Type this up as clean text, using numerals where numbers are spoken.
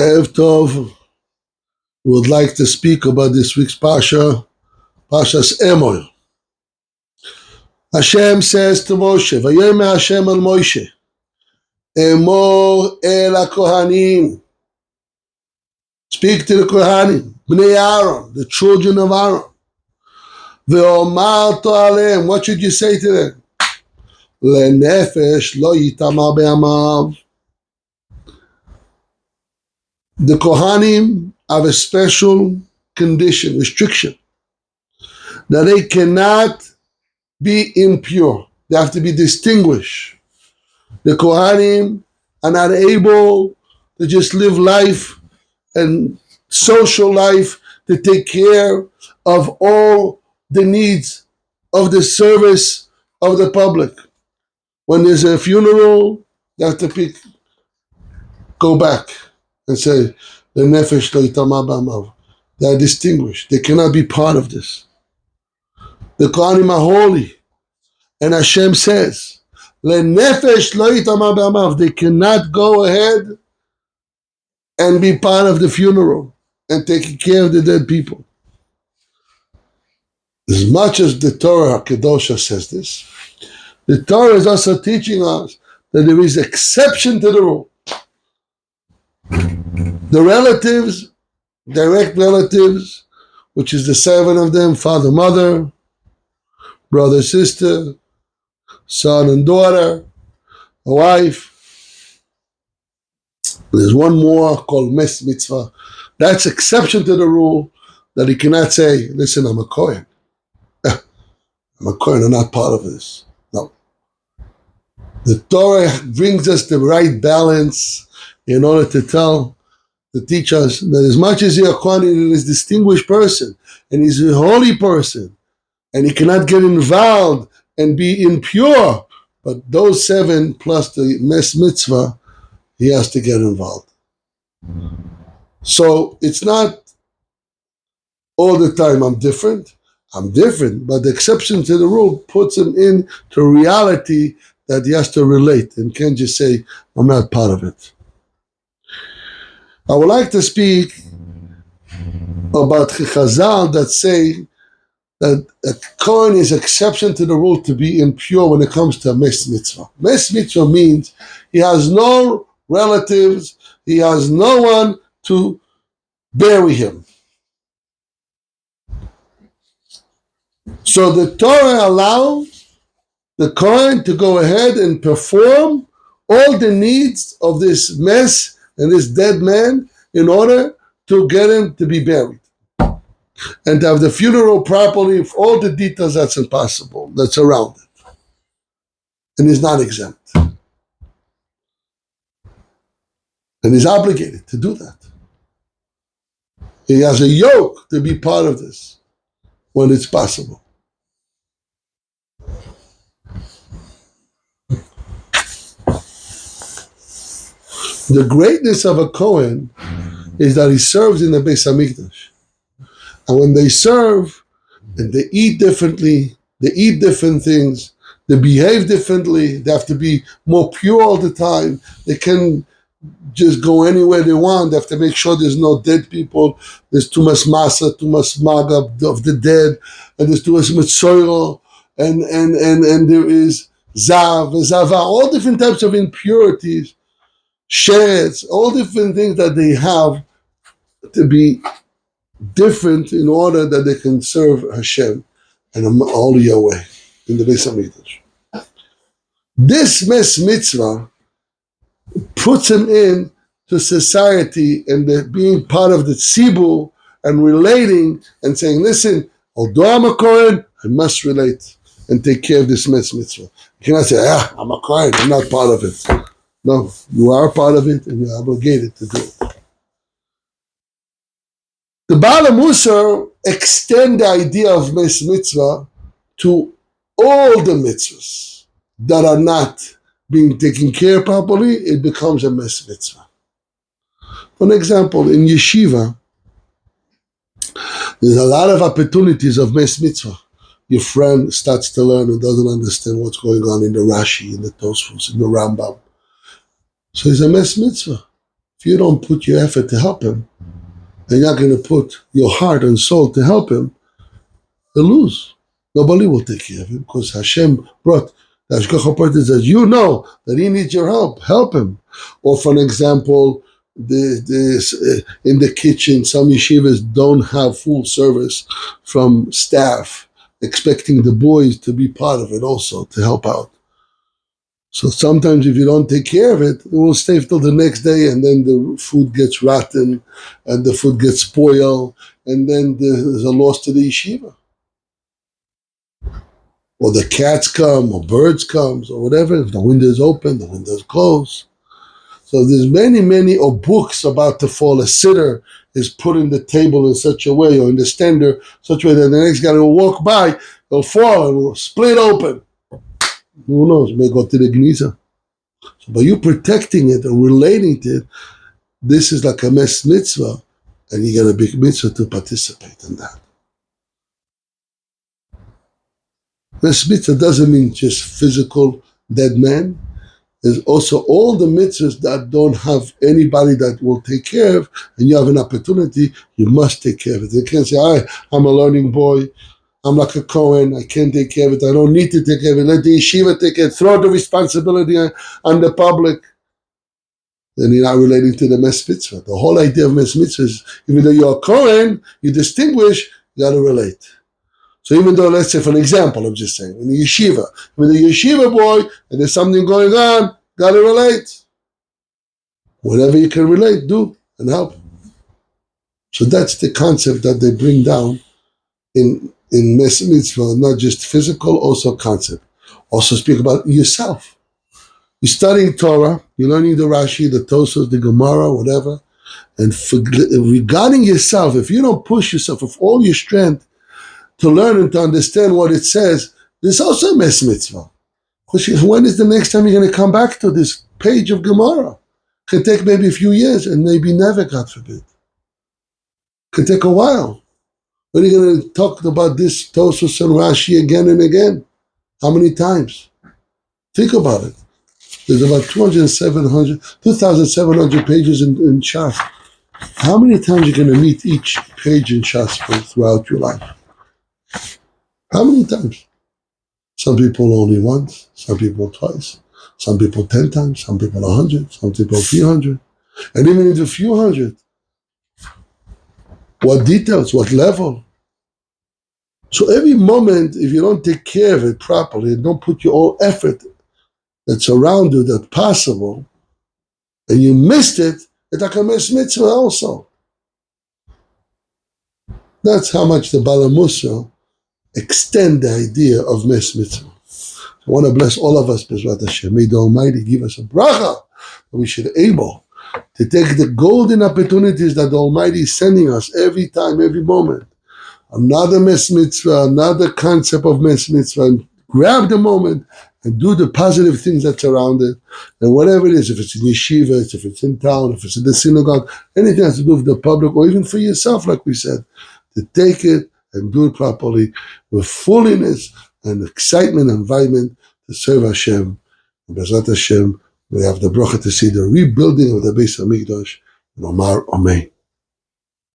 Erev Tov. We would like to speak about this week's Parsha, Parshas Emor. Hashem says to Moshe, Vayomer Hashem al Moshe, Emor el HaKohanim. Speak to the Kohanim, Bnei Aaron, the children of Aaron. Ve'omar to aleim, what should you say to them? Lenefesh lo yitamar be'amav. The Kohanim have a special condition, restriction, that they cannot be impure. They have to be distinguished. The Kohanim are not able to just live life and social life to take care of all the needs of the service of the public. When there's a funeral, they have to go back and say, the nefesh lo yitamar be'amav. They are distinguished. They cannot be part of this. The Kohanim are holy. And Hashem says, le nefesh lo yitamar be'amav. They cannot go ahead and be part of the funeral and taking care of the dead people. As much as the Torah Kedosha says this, the Torah is also teaching us that there is exception to the rule. The relatives, direct relatives, which is the 7 of them, father, mother, brother, sister, son and daughter, a wife. There's one more called mes mitzvah. That's exception to the rule that he cannot say, listen, I'm a Kohen. I'm a Kohen, I'm not part of this. No. The Torah brings us the right balance in order to teach us that as much as you're a Kohen, is a distinguished person, and he's a holy person, and he cannot get involved and be impure, but those 7 plus the mes mitzvah, he has to get involved. So it's not all the time I'm different, but the exception to the rule puts him into reality that he has to relate and can't just say, I'm not part of it. I would like to speak about Chazal that say that a Kohen is exception to the rule to be impure when it comes to mes mitzvah. Mes mitzvah means he has no relatives, he has no one to bury him. So the Torah allows the Kohen to go ahead and perform all the needs of this mess and this dead man in order to get him to be buried. And to have the funeral properly, if all the details, that's impossible, that's around it. And he's not exempt. And he's obligated to do that. He has a yoke to be part of this when it's possible. The greatness of a Kohen is that he serves in the Beis Hamikdash. And when they serve, and they eat differently, they eat different things, they behave differently, they have to be more pure all the time, they can just go anywhere they want, they have to make sure there's no dead people, there's too much masa, too much maga of the dead, and there's too much mitzvah, and there is zav, zava, all different types of impurities, sheretz, all different things that they have to be different in order that they can serve Hashem in a holier way in the Beis Hamikdash. This mes mitzvah puts him in to society and being part of the tzibur and relating and saying, listen, although I'm a Kohen, I must relate and take care of this mes mitzvah. You cannot say, I'm a Kohen, I'm not part of it. No, you are part of it and you're obligated to do it. The Baal HaMusar extend the idea of mes mitzvah to all the mitzvahs that are not being taken care properly. It becomes a mes mitzvah. For an example, in yeshiva, there's a lot of opportunities of mes mitzvah. Your friend starts to learn and doesn't understand what's going on in the Rashi, in the Tosfos, in the Rambam. So it's a mes mitzvah if you don't put your effort to help him, and you're not going to put your heart and soul to help him, you'll lose. Nobody will take care of him because Hashem brought the Hashgacha Pratis says, you know that he needs your help him. Or for an example, in the kitchen, some yeshivas don't have full service from staff, expecting the boys to be part of it also, to help out. So sometimes if you don't take care of it, it will stay till the next day, and then the food gets rotten, and the food gets spoiled, and then there's a loss to the yeshiva. Or the cats come, or birds come, or whatever. If the window is open, the window is closed. So there's many, or books about to fall. A sitter is put in the table in such a way, or in the stander, such a way that the next guy will walk by, it'll fall, and will split open. Who knows, may go to the Gniza. So by you protecting it and relating to it, this is like a mes mitzvah, and you get a big mitzvah to participate in that. Mes mitzvah doesn't mean just physical dead man. There's also all the mitzvahs that don't have anybody that will take care of, and you have an opportunity, you must take care of it. You can't say, I'm a learning boy, I'm like a Kohen, I can't take care of it, I don't need to take care of it, let the yeshiva take it, throw the responsibility on the public. Then you're not relating to the mes mitzvah. The whole idea of mes mitzvah is, even though you're a Kohen, you distinguish, you got to relate. So even though, let's say, for an example, I'm just saying, in the yeshiva, when the yeshiva boy, and there's something going on, got to relate. Whatever you can relate, do, and help. So that's the concept that they bring down in mes mitzvah, not just physical, also concept. Also speak about yourself. You're studying Torah, you're learning the Rashi, the Tosas, the Gemara, whatever, and regarding yourself, if you don't push yourself with all your strength to learn and to understand what it says, there's also a mes mitzvah. Because when is the next time you're going to come back to this page of Gemara? It could take maybe a few years, and maybe never, God forbid. It could take a while. When are you going to talk about this Tosas and Rashi again and again? How many times? Think about it. There's about 2,700 pages in Shas. How many times are you going to meet each page in Shas throughout your life? How many times? Some people only once, some people twice, some people 10 times, some people 100, some people a few hundred. And even in the few hundred, what details, what level? So every moment, if you don't take care of it properly, and don't put your whole effort that's around you that's possible, and you missed it, it's like a mes mitzvah also. That's how much the Balamusa extend the idea of mes mitzvah. I want to bless all of us, Bezrat Hashem. May the Almighty give us a bracha that we should be able to take the golden opportunities that the Almighty is sending us every time, every moment. Another mes mitzvah, another concept of mes mitzvah, and grab the moment and do the positive things that's around it. And whatever it is, if it's in yeshiva, if it's in town, if it's in the synagogue, anything has to do with the public, or even for yourself, like we said, to take it and do it properly with fulness and excitement and environment to serve Hashem. And Bezrat Hashem, we have the bracha to see the rebuilding of the Beis Hamikdash. And Omar, Amen.